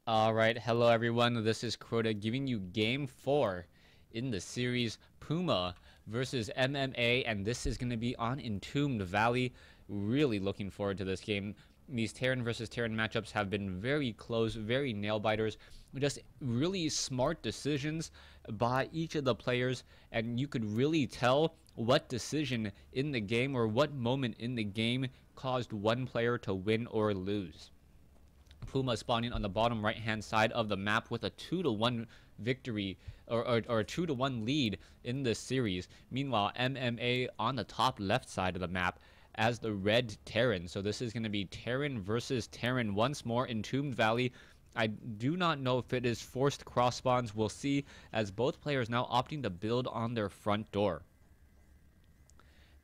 Alright, hello everyone, this is Crota giving you Game 4 in the series Puma versus MMA, and this is going to be on Entombed Valley. Really looking forward to this game. These Terran versus Terran matchups have been very close, very nail-biters, just really smart decisions by each of the players, and you could really tell what decision in the game or what moment in the game caused one player to win or lose. Puma spawning on the bottom right hand side of the map with a 2-1 victory or a 2-1 lead in this series. Meanwhile, MMA on the top left side of the map as the red Terran. So this is going to be Terran versus Terran once more in Entombed Valley. I do not know if it is forced cross spawns. We'll see, as both players now opting to build on their front door.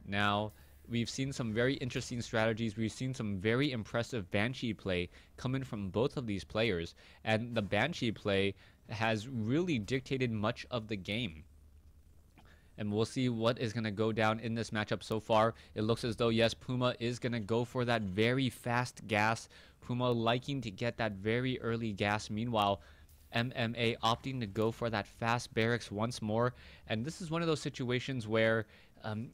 Now, we've seen some very interesting strategies. We've seen some very impressive Banshee play coming from both of these players. And the Banshee play has really dictated much of the game. And we'll see what is going to go down in this matchup so far. It looks as though, yes, Puma is going to go for that very fast gas. Puma liking to get that very early gas. Meanwhile, MMA opting to go for that fast barracks once more. And this is one of those situations where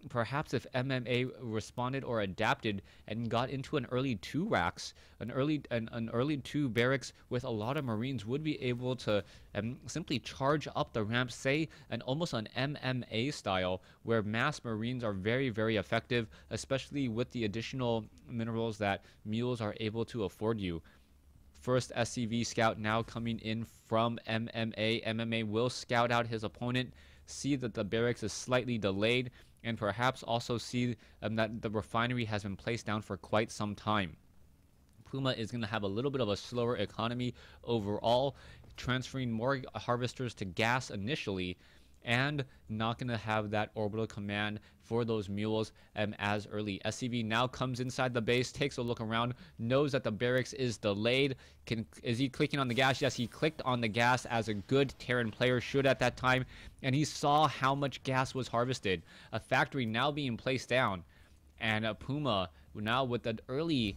perhaps if MMA responded or adapted and got into an early 2 racks, an early 2 barracks with a lot of Marines, would be able to simply charge up the ramp, say almost an MMA style, where mass Marines are very, very effective, especially with the additional minerals that mules are able to afford you. First SCV scout now coming in from MMA. MMA will scout out his opponent, see that the barracks is slightly delayed, and perhaps also see that the refinery has been placed down for quite some time. Puma is going to have a little bit of a slower economy overall, transferring more harvesters to gas initially, and not going to have that orbital command for those mules as early. SCV now comes inside the base, takes a look around, knows that the barracks is delayed. Is he clicking on the gas? Yes, he clicked on the gas, as a good Terran player should at that time, and he saw how much gas was harvested. A factory now being placed down, and Puma now with an early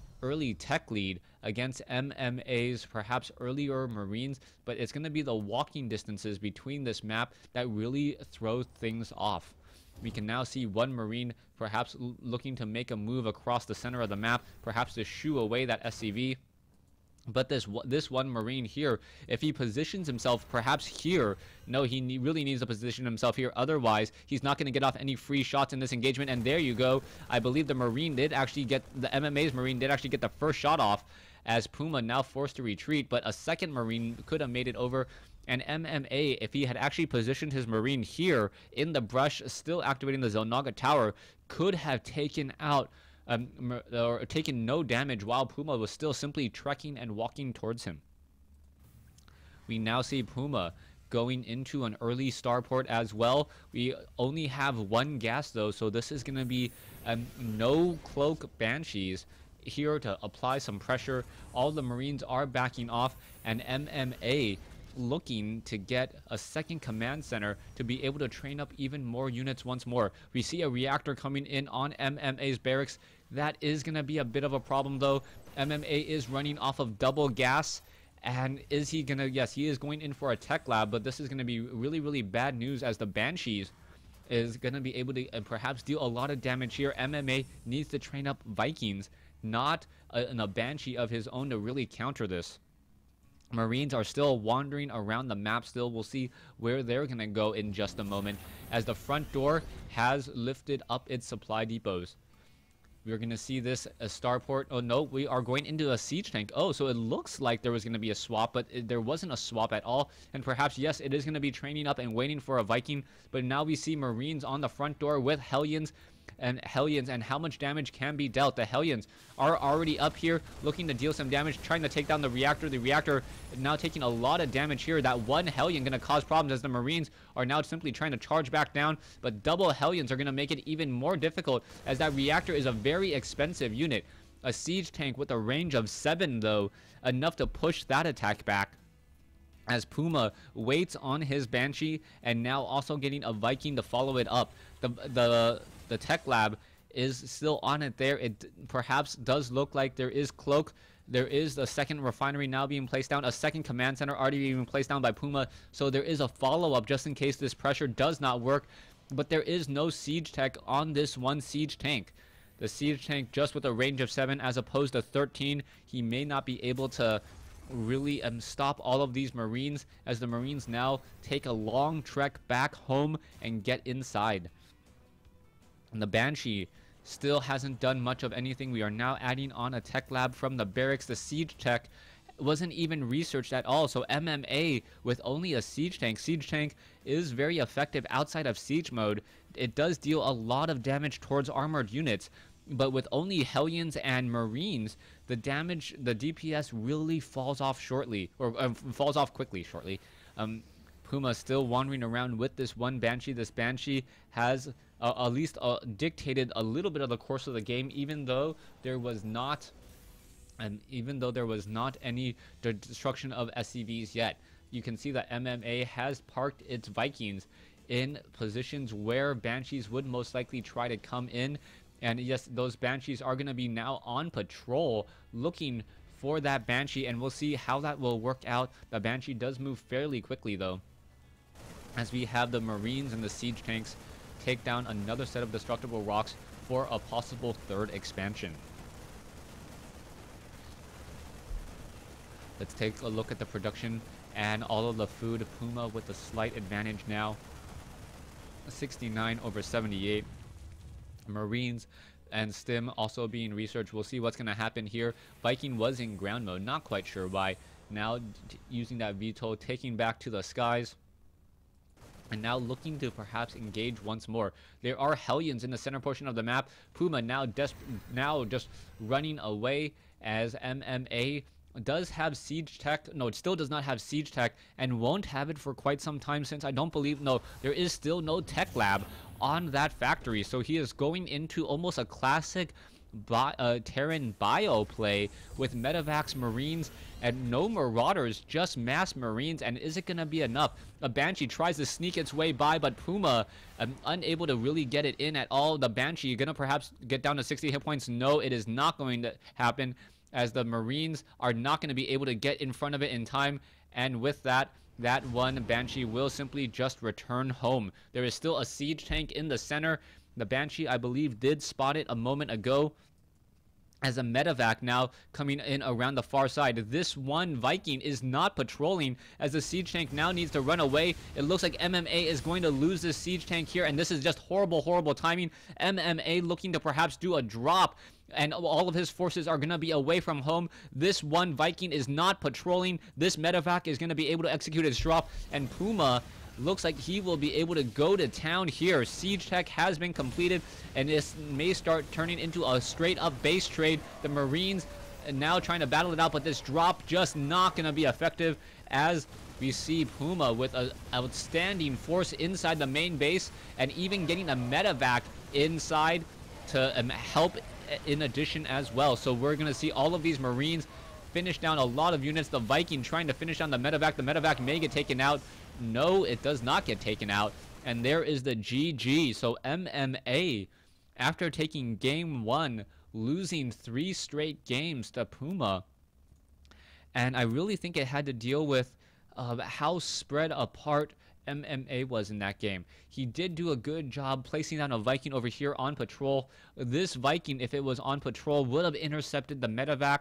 tech lead against MMA's perhaps earlier Marines, but it's going to be the walking distances between this map that really throw things off. We can now see one Marine perhaps looking to make a move across the center of the map, perhaps to shoo away that SCV. But this one Marine here, if he positions himself perhaps here, no, he really needs to position himself here. Otherwise, he's not going to get off any free shots in this engagement. And there you go. I believe the Marine did actually get, the MMA's Marine did actually get the first shot off, as Puma now forced to retreat. But a second Marine could have made it over. And MMA, if he had actually positioned his Marine here in the brush, still activating the Zelnaga Tower, could have taken out or taken no damage while Puma was still simply trekking and walking towards him. We now see Puma going into an early starport as well. We only have one gas though, so this is going to be no cloak Banshees here to apply some pressure. All the Marines are backing off, and MMA looking to get a second command center to be able to train up even more units once more. We see a reactor coming in on MMA's barracks. That is going to be a bit of a problem though. MMA is running off of double gas. And is he going to... Yes, he is going in for a tech lab, but this is going to be really, really bad news, as the Banshees is going to be able to perhaps deal a lot of damage here. MMA needs to train up Vikings, not a Banshee of his own, to really counter this. Marines are still wandering around the map still. We'll see where they're going to go in just a moment, as the front door has lifted up its supply depots. We're going to see this starport. Oh no, we are going into a siege tank. Oh, so it looks like there was going to be a swap, but there wasn't a swap at all. And perhaps, yes, it is going to be training up and waiting for a Viking. But now we see Marines on the front door with Hellions. And how much damage can be dealt. The Hellions are already up here looking to deal some damage, trying to take down the reactor. The reactor now taking a lot of damage here. That one Hellion going to cause problems, as the Marines are now simply trying to charge back down. But double Hellions are going to make it even more difficult, as that reactor is a very expensive unit. A siege tank with a range of 7 though, enough to push that attack back, as Puma waits on his Banshee, and now also getting a Viking to follow it up. The tech lab is still on it there. It perhaps does look like there is cloak There is a second refinery now being placed down, a second command center already being placed down by Puma. So there is a follow-up just in case this pressure does not work. But there is no siege tech on this one siege tank. The siege tank just with a range of 7 as opposed to 13. He may not be able to really stop all of these Marines, as the Marines now take a long trek back home and get inside. And the Banshee still hasn't done much of anything. We are now adding on a tech lab from the barracks. The siege tech wasn't even researched at all. So MMA with only a siege tank. Siege tank is very effective outside of siege mode. It does deal a lot of damage towards armored units. But with only Hellions and Marines, the damage, the DPS really falls off shortly, or falls off quickly shortly. Puma still wandering around with this one Banshee. This Banshee has at least dictated a little bit of the course of the game, even though there was not, any destruction of SCVs yet. You can see that MMA has parked its Vikings in positions where Banshees would most likely try to come in. And yes, those Banshees are going to be now on patrol looking for that Banshee, and we'll see how that will work out. The Banshee does move fairly quickly though, as we have the Marines and the siege tanks take down another set of destructible rocks for a possible third expansion. Let's take a look at the production and all of the food. Puma with a slight advantage now, 69 over 78. Marines and Stim also being researched. We'll see what's going to happen here. Viking was in ground mode, not quite sure why. Now using that VTOL, taking back to the skies, and now looking to perhaps engage once more. There are Hellions in the center portion of the map. Puma now just running away, as MMA does have siege tech. No, it still does not have siege tech, and won't have it for quite some time, since I don't believe, no, there is still no tech lab on that factory. So he is going into almost a classic Terran bio play with Medivacs Marines and no Marauders, just mass Marines. And is it going to be enough? A Banshee tries to sneak its way by, but Puma unable to really get it in at all. The Banshee going to perhaps get down to 60 hit points. No, it is not going to happen, as the Marines are not going to be able to get in front of it in time. And with that, that one Banshee will simply just return home. There is still a siege tank in the center. The Banshee, I believe, did spot it a moment ago, as a medevac now coming in around the far side. This one Viking is not patrolling, as the siege tank now needs to run away. It looks like MMA is going to lose this siege tank here, and this is just horrible, horrible timing. MMA looking to perhaps do a drop, and all of his forces are going to be away from home. This one Viking is not patrolling. This medevac is going to be able to execute his drop, and Puma looks like he will be able to go to town here. Siege tech has been completed, and this may start turning into a straight up base trade. The Marines now trying to battle it out, but this drop just not going to be effective, as we see Puma with an outstanding force inside the main base, and even getting a medevac inside to help in addition as well. So we're going to see all of these Marines finish down a lot of units. The Viking trying to finish down the medevac. The medevac may get taken out. No, it does not get taken out. And there is the GG. So MMA, after taking game 1, losing 3 straight games to Puma. And I really think it had to deal with how spread apart MMA was in that game. He did do a good job placing down a Viking over here on patrol. This Viking, if it was on patrol, would have intercepted the medevac.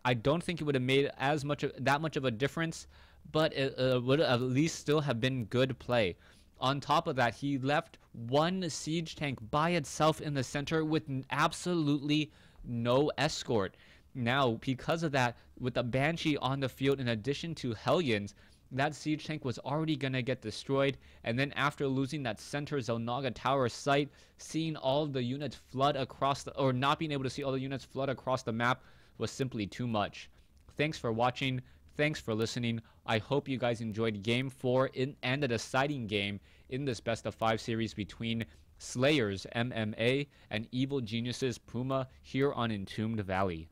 I don't think it would have made that much of a difference, but it would at least still have been good play. On top of that, he left one siege tank by itself in the center with absolutely no escort. Now, because of that, with the Banshee on the field in addition to Hellions, that siege tank was already going to get destroyed. And then after losing that center Zelnaga tower site, seeing all of the units flood across or not being able to see all the units flood across the map was simply too much. Thanks for watching. Thanks for listening. I hope you guys enjoyed Game 4 and the deciding game in this Best of 5 series between Slayers MMA and Evil Geniuses Puma here on Entombed Valley.